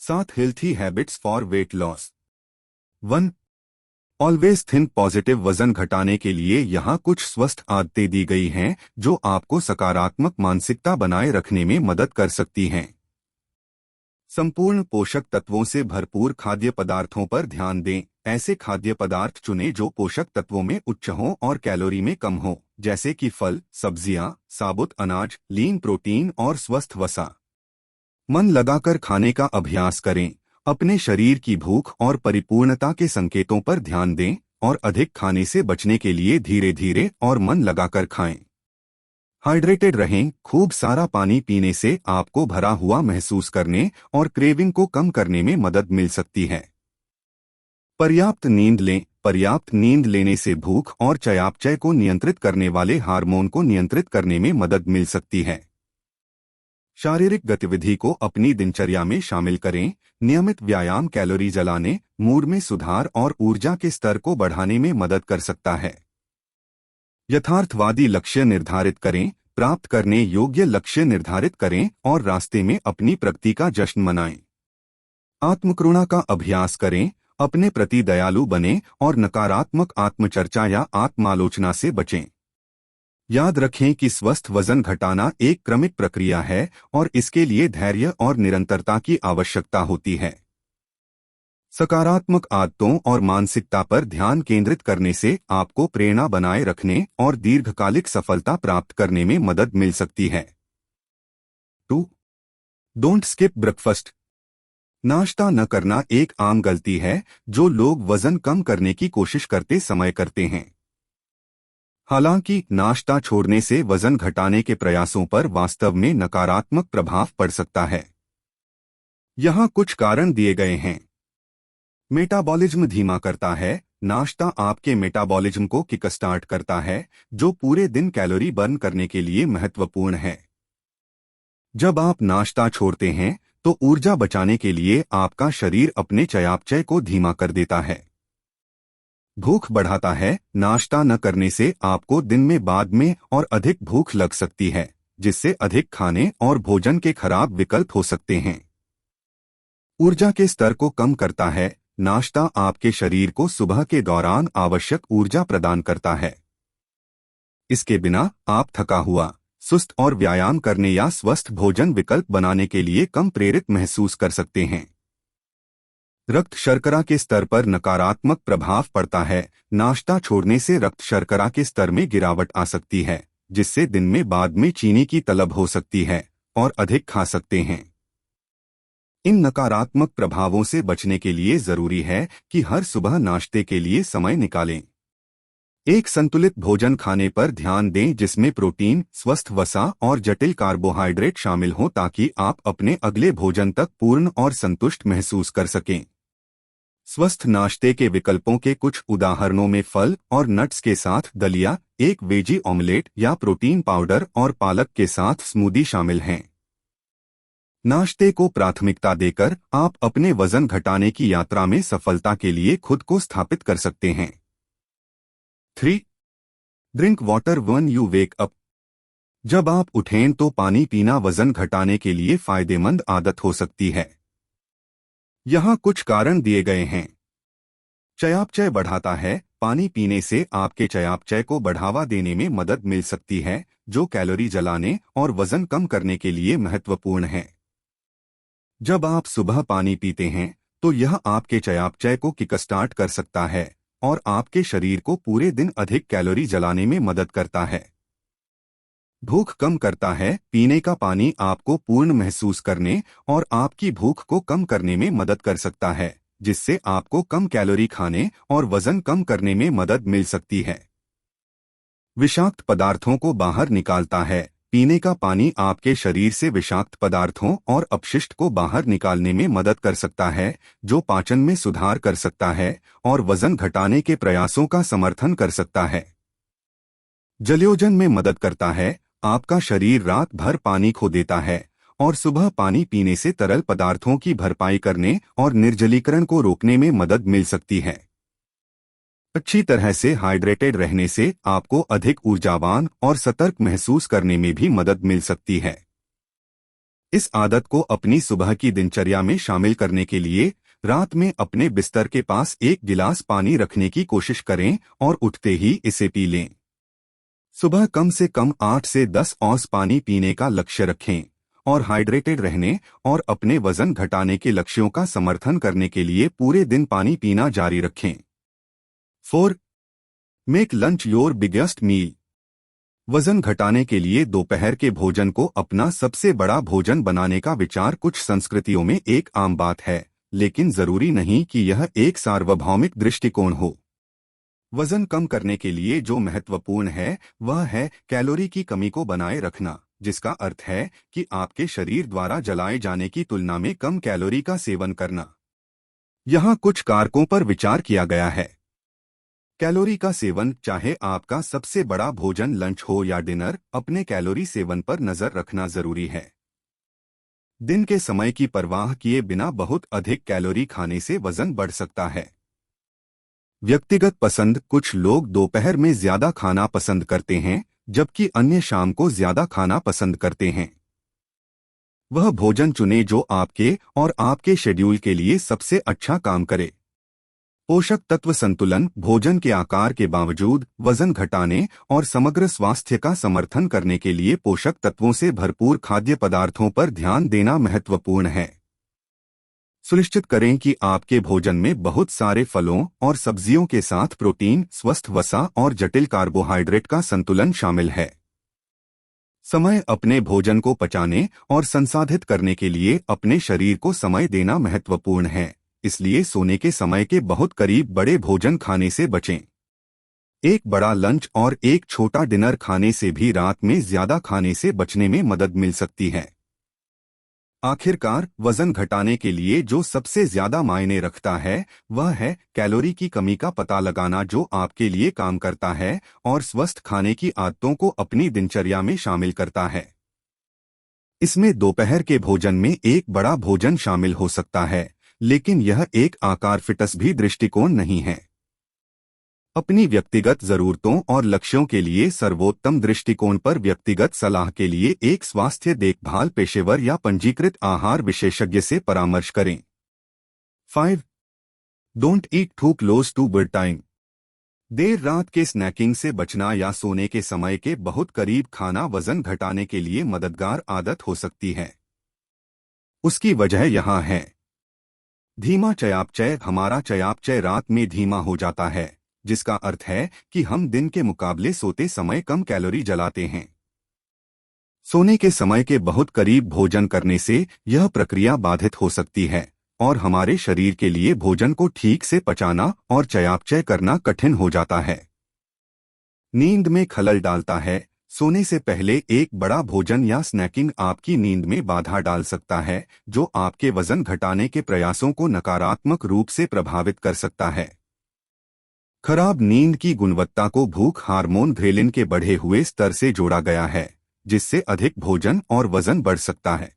7 healthy habits for weight loss. 1. Always think positive. वजन घटाने के लिए यहाँ कुछ स्वस्थ आदतें दी गई हैं जो आपको सकारात्मक मानसिकता बनाए रखने में मदद कर सकती हैं। संपूर्ण पोषक तत्वों से भरपूर खाद्य पदार्थों पर ध्यान दें। ऐसे खाद्य पदार्थ चुनें जो पोषक तत्वों में उच्च हों और कैलोरी में कम हो, जैसे कि फल, सब्जियां, साबुत अनाज, लीन प्रोटीन और स्वस्थ वसा। मन लगाकर खाने का अभ्यास करें। अपने शरीर की भूख और परिपूर्णता के संकेतों पर ध्यान दें और अधिक खाने से बचने के लिए धीरे धीरे और मन लगाकर खाएं। हाइड्रेटेड रहें। खूब सारा पानी पीने से आपको भरा हुआ महसूस करने और क्रेविंग को कम करने में मदद मिल सकती है। पर्याप्त नींद लें। पर्याप्त नींद लेने से भूख और चयापचय को नियंत्रित करने वाले हार्मोन को नियंत्रित करने में मदद मिल सकती है। शारीरिक गतिविधि को अपनी दिनचर्या में शामिल करें। नियमित व्यायाम कैलोरी जलाने, मूड में सुधार और ऊर्जा के स्तर को बढ़ाने में मदद कर सकता है। यथार्थवादी लक्ष्य निर्धारित करें। प्राप्त करने योग्य लक्ष्य निर्धारित करें और रास्ते में अपनी प्रगति का जश्न मनाएं। आत्मकरुणा का अभ्यास करें। अपने प्रति दयालु बनें और नकारात्मक आत्मचर्चा या आत्मालोचना से बचें। याद रखें कि स्वस्थ वजन घटाना एक क्रमिक प्रक्रिया है और इसके लिए धैर्य और निरंतरता की आवश्यकता होती है। सकारात्मक आदतों और मानसिकता पर ध्यान केंद्रित करने से आपको प्रेरणा बनाए रखने और दीर्घकालिक सफलता प्राप्त करने में मदद मिल सकती है। 2. Don't skip breakfast. नाश्ता न करना एक आम गलती है जो लोग वजन कम करने की कोशिश करते समय करते हैं। हालांकि नाश्ता छोड़ने से वजन घटाने के प्रयासों पर वास्तव में नकारात्मक प्रभाव पड़ सकता है। यहाँ कुछ कारण दिए गए हैं। मेटाबॉलिज्म धीमा करता है। नाश्ता आपके मेटाबॉलिज्म को किकस्टार्ट करता है, जो पूरे दिन कैलोरी बर्न करने के लिए महत्वपूर्ण है। जब आप नाश्ता छोड़ते हैं तो ऊर्जा बचाने के लिए आपका शरीर अपने चयापचय को धीमा कर देता है। भूख बढ़ाता है। नाश्ता न करने से आपको दिन में बाद में और अधिक भूख लग सकती है, जिससे अधिक खाने और भोजन के खराब विकल्प हो सकते हैं। ऊर्जा के स्तर को कम करता है। नाश्ता आपके शरीर को सुबह के दौरान आवश्यक ऊर्जा प्रदान करता है। इसके बिना आप थका हुआ, सुस्त और व्यायाम करने या स्वस्थ भोजन विकल्प बनाने के लिए कम प्रेरित महसूस कर सकते हैं। रक्त शर्करा के स्तर पर नकारात्मक प्रभाव पड़ता है। नाश्ता छोड़ने से रक्त शर्करा के स्तर में गिरावट आ सकती है, जिससे दिन में बाद में चीनी की तलब हो सकती है और अधिक खा सकते हैं। इन नकारात्मक प्रभावों से बचने के लिए जरूरी है कि हर सुबह नाश्ते के लिए समय निकालें। एक संतुलित भोजन खाने पर ध्यान दें जिसमें प्रोटीन, स्वस्थ वसा और जटिल कार्बोहाइड्रेट शामिल हों, ताकि आप अपने अगले भोजन तक पूर्ण और संतुष्ट महसूस कर सकें। स्वस्थ नाश्ते के विकल्पों के कुछ उदाहरणों में फल और नट्स के साथ दलिया, एक वेजी ऑमलेट या प्रोटीन पाउडर और पालक के साथ स्मूदी शामिल हैं। नाश्ते को प्राथमिकता देकर आप अपने वजन घटाने की यात्रा में सफलता के लिए खुद को स्थापित कर सकते हैं। 3. Drink water when you wake up. जब आप उठें तो पानी पीना वजन घटाने के लिए फायदेमंद आदत हो सकती है। यहाँ कुछ कारण दिए गए हैं। चयापचय बढ़ाता है। पानी पीने से आपके चयापचय को बढ़ावा देने में मदद मिल सकती है, जो कैलोरी जलाने और वजन कम करने के लिए महत्वपूर्ण है। जब आप सुबह पानी पीते हैं तो यह आपके चयापचय को किकस्टार्ट कर सकता है और आपके शरीर को पूरे दिन अधिक कैलोरी जलाने में मदद करता है। भूख कम करता है। पीने का पानी आपको पूर्ण महसूस करने और आपकी भूख को कम करने में मदद कर सकता है, जिससे आपको कम कैलोरी खाने और वजन कम करने में मदद मिल सकती है। विषाक्त पदार्थों को बाहर निकालता है। पीने का पानी आपके शरीर से विषाक्त पदार्थों और अपशिष्ट को बाहर निकालने में मदद कर सकता है, जो पाचन में सुधार कर सकता है और वजन घटाने के प्रयासों का समर्थन कर सकता है। जलयोजन में मदद करता है। आपका शरीर रात भर पानी खो देता है और सुबह पानी पीने से तरल पदार्थों की भरपाई करने और निर्जलीकरण को रोकने में मदद मिल सकती है। अच्छी तरह से हाइड्रेटेड रहने से आपको अधिक ऊर्जावान और सतर्क महसूस करने में भी मदद मिल सकती है। इस आदत को अपनी सुबह की दिनचर्या में शामिल करने के लिए रात में अपने बिस्तर के पास एक गिलास पानी रखने की कोशिश करें और उठते ही इसे पी लें। सुबह कम से कम 8 से 10 औंस पानी पीने का लक्ष्य रखें और हाइड्रेटेड रहने और अपने वजन घटाने के लक्ष्यों का समर्थन करने के लिए पूरे दिन पानी पीना जारी रखें। 4. मेक लंच योर बिगेस्ट मील। वजन घटाने के लिए दोपहर के भोजन को अपना सबसे बड़ा भोजन बनाने का विचार कुछ संस्कृतियों में एक आम बात है, लेकिन जरूरी नहीं कि यह एक सार्वभौमिक दृष्टिकोण हो। वजन कम करने के लिए जो महत्वपूर्ण है वह है कैलोरी की कमी को बनाए रखना, जिसका अर्थ है कि आपके शरीर द्वारा जलाए जाने की तुलना में कम कैलोरी का सेवन करना। यहाँ कुछ कारकों पर विचार किया गया है। कैलोरी का सेवन, चाहे आपका सबसे बड़ा भोजन लंच हो या डिनर, अपने कैलोरी सेवन पर नजर रखना जरूरी है। दिन के समय की परवाह किए बिना बहुत अधिक कैलोरी खाने से वजन बढ़ सकता है। व्यक्तिगत पसंद, कुछ लोग दोपहर में ज्यादा खाना पसंद करते हैं जबकि अन्य शाम को ज्यादा खाना पसंद करते हैं। वह भोजन चुनें जो आपके और आपके शेड्यूल के लिए सबसे अच्छा काम करे। पोषक तत्व संतुलन, भोजन के आकार के बावजूद वजन घटाने और समग्र स्वास्थ्य का समर्थन करने के लिए पोषक तत्वों से भरपूर खाद्य पदार्थों पर ध्यान देना महत्वपूर्ण है। सुनिश्चित करें कि आपके भोजन में बहुत सारे फलों और सब्जियों के साथ प्रोटीन, स्वस्थ वसा और जटिल कार्बोहाइड्रेट का संतुलन शामिल है। समय, अपने भोजन को पचाने और संसाधित करने के लिए अपने शरीर को समय देना महत्वपूर्ण है, इसलिए सोने के समय के बहुत करीब बड़े भोजन खाने से बचें। एक बड़ा लंच और एक छोटा डिनर खाने से भी रात में ज्यादा खाने से बचने में मदद मिल सकती है। आखिरकार, वजन घटाने के लिए जो सबसे ज्यादा मायने रखता है वह है कैलोरी की कमी का पता लगाना जो आपके लिए काम करता है और स्वस्थ खाने की आदतों को अपनी दिनचर्या में शामिल करता है। इसमें दोपहर के भोजन में एक बड़ा भोजन शामिल हो सकता है, लेकिन यह एक आकार फिटनेस भी दृष्टिकोण नहीं है। अपनी व्यक्तिगत जरूरतों और लक्ष्यों के लिए सर्वोत्तम दृष्टिकोण पर व्यक्तिगत सलाह के लिए एक स्वास्थ्य देखभाल पेशेवर या पंजीकृत आहार विशेषज्ञ से परामर्श करें। 5. Don't eat too close to bed time. देर रात के स्नैकिंग से बचना या सोने के समय के बहुत करीब खाना वजन घटाने के लिए मददगार आदत हो सकती है। उसकी वजह यहाँ है। धीमा चयापचय, हमारा चयापचय रात में धीमा हो जाता है, जिसका अर्थ है कि हम दिन के मुकाबले सोते समय कम कैलोरी जलाते हैं। सोने के समय के बहुत करीब भोजन करने से यह प्रक्रिया बाधित हो सकती है और हमारे शरीर के लिए भोजन को ठीक से पचाना और चयापचय करना कठिन हो जाता है। नींद में खलल डालता है। सोने से पहले एक बड़ा भोजन या स्नैकिंग आपकी नींद में बाधा डाल सकता है, जो आपके वजन घटाने के प्रयासों को नकारात्मक रूप से प्रभावित कर सकता है। खराब नींद की गुणवत्ता को भूख हार्मोन ग्रेलिन के बढ़े हुए स्तर से जोड़ा गया है, जिससे अधिक भोजन और वजन बढ़ सकता है।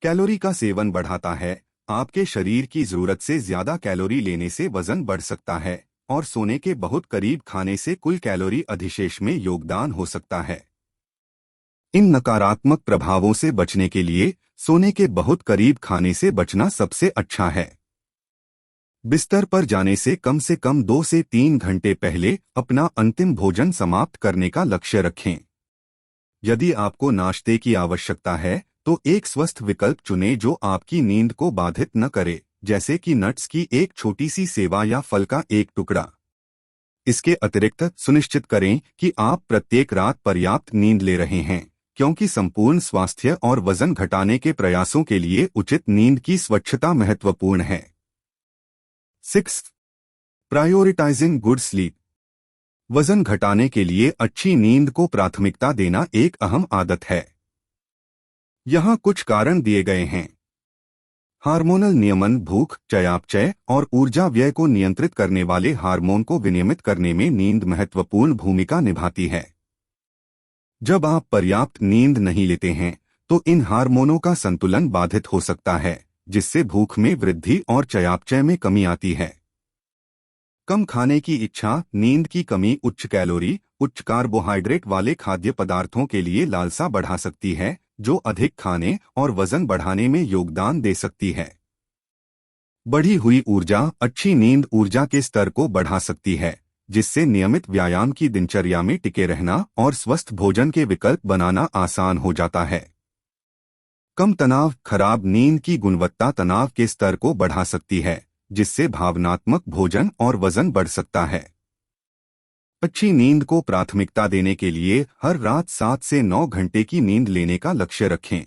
कैलोरी का सेवन बढ़ाता है। आपके शरीर की जरूरत से ज्यादा कैलोरी लेने से वजन बढ़ सकता है और सोने के बहुत करीब खाने से कुल कैलोरी अधिशेष में योगदान हो सकता है। इन नकारात्मक प्रभावों से बचने के लिए सोने के बहुत करीब खाने से बचना सबसे अच्छा है। बिस्तर पर जाने से कम 2 से 3 घंटे पहले अपना अंतिम भोजन समाप्त करने का लक्ष्य रखें। यदि आपको नाश्ते की आवश्यकता है तो एक स्वस्थ विकल्प चुनें जो आपकी नींद को बाधित न करे, जैसे कि नट्स की एक छोटी सी सेवा या फल का एक टुकड़ा। इसके अतिरिक्त सुनिश्चित करें कि आप प्रत्येक रात पर्याप्त नींद ले रहे हैं, क्योंकि संपूर्ण स्वास्थ्य और वजन घटाने के प्रयासों के लिए उचित नींद की स्वच्छता महत्वपूर्ण है। 6. Prioritising good sleep. वजन घटाने के लिए अच्छी नींद को प्राथमिकता देना एक अहम आदत है। यहाँ कुछ कारण दिए गए हैं। हार्मोनल नियमन, भूख, चयापचय और ऊर्जा व्यय को नियंत्रित करने वाले हार्मोन को विनियमित करने में नींद महत्वपूर्ण भूमिका निभाती है। जब आप पर्याप्त नींद नहीं लेते हैं तो इन हार्मोनों का संतुलन बाधित हो सकता है, जिससे भूख में वृद्धि और चयापचय में कमी आती है। कम खाने की इच्छा, नींद की कमी उच्च कैलोरी, उच्च कार्बोहाइड्रेट वाले खाद्य पदार्थों के लिए लालसा बढ़ा सकती है, जो अधिक खाने और वजन बढ़ाने में योगदान दे सकती है। बढ़ी हुई ऊर्जा। अच्छी नींद ऊर्जा के स्तर को बढ़ा सकती है, जिससे नियमित व्यायाम की दिनचर्या में टिके रहना और स्वस्थ भोजन के विकल्प बनाना आसान हो जाता है। कम तनाव। खराब नींद की गुणवत्ता तनाव के स्तर को बढ़ा सकती है, जिससे भावनात्मक भोजन और वजन बढ़ सकता है। अच्छी नींद को प्राथमिकता देने के लिए हर रात 7 से 9 घंटे की नींद लेने का लक्ष्य रखें।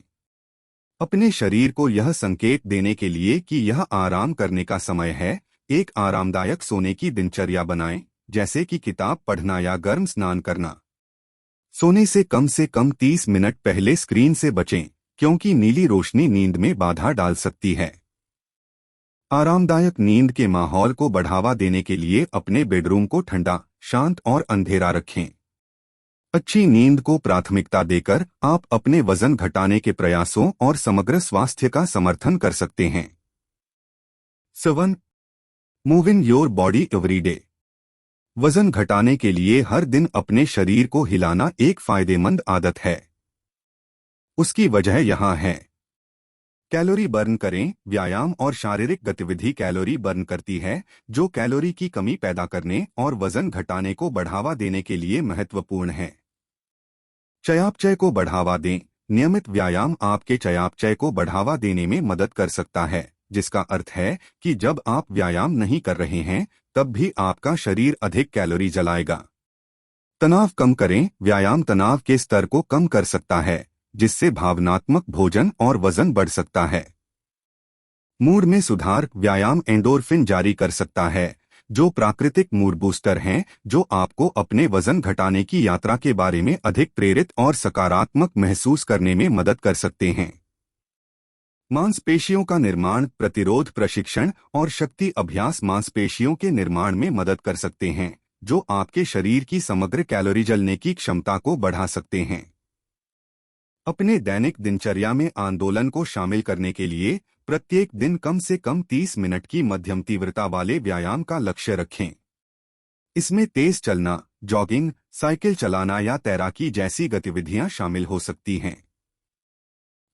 अपने शरीर को यह संकेत देने के लिए कि यह आराम करने का समय है, एक आरामदायक सोने की दिनचर्या बनाएं, जैसे कि किताब पढ़ना या गर्म स्नान करना। सोने से कम 30 मिनट पहले स्क्रीन से बचें, क्योंकि नीली रोशनी नींद में बाधा डाल सकती है। आरामदायक नींद के माहौल को बढ़ावा देने के लिए अपने बेडरूम को ठंडा, शांत और अंधेरा रखें। अच्छी नींद को प्राथमिकता देकर आप अपने वजन घटाने के प्रयासों और समग्र स्वास्थ्य का समर्थन कर सकते हैं। 7. Moving your body every day. वजन घटाने के लिए हर दिन अपने शरीर को हिलाना एक फायदेमंद आदत है। उसकी वजह यहाँ है। कैलोरी बर्न करें। व्यायाम और शारीरिक गतिविधि कैलोरी बर्न करती है, जो कैलोरी की कमी पैदा करने और वजन घटाने को बढ़ावा देने के लिए महत्वपूर्ण है। चयापचय को बढ़ावा दें। नियमित व्यायाम आपके चयापचय को बढ़ावा देने में मदद कर सकता है, जिसका अर्थ है कि जब आप व्यायाम नहीं कर रहे हैं, तब भी आपका शरीर अधिक कैलोरी जलाएगा। तनाव कम करें। व्यायाम तनाव के स्तर को कम कर सकता है, जिससे भावनात्मक भोजन और वजन बढ़ सकता है। मूड में सुधार। व्यायाम एंडोर्फिन जारी कर सकता है, जो प्राकृतिक मूड बूस्टर हैं, जो आपको अपने वजन घटाने की यात्रा के बारे में अधिक प्रेरित और सकारात्मक महसूस करने में मदद कर सकते हैं। मांसपेशियों का निर्माण। प्रतिरोध प्रशिक्षण और शक्ति अभ्यास मांसपेशियों के निर्माण में मदद कर सकते हैं, जो आपके शरीर की समग्र कैलोरी जलने की क्षमता को बढ़ा सकते हैं। अपने दैनिक दिनचर्या में आंदोलन को शामिल करने के लिए प्रत्येक दिन कम से कम 30 मिनट की मध्यम तीव्रता वाले व्यायाम का लक्ष्य रखें। इसमें तेज चलना, जॉगिंग, साइकिल चलाना या तैराकी जैसी गतिविधियां शामिल हो सकती हैं।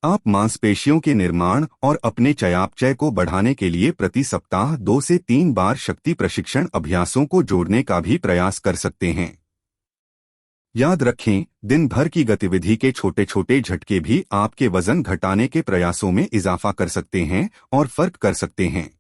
आप मांसपेशियों के निर्माण और अपने चयापचय को बढ़ाने के लिए प्रति सप्ताह 2 से 3 बार शक्ति प्रशिक्षण अभ्यासों को जोड़ने का भी प्रयास कर सकते हैं। याद रखें, दिन भर की गतिविधि के छोटे छोटे झटके भी आपके वजन घटाने के प्रयासों में इजाफा कर सकते हैं और फर्क कर सकते हैं।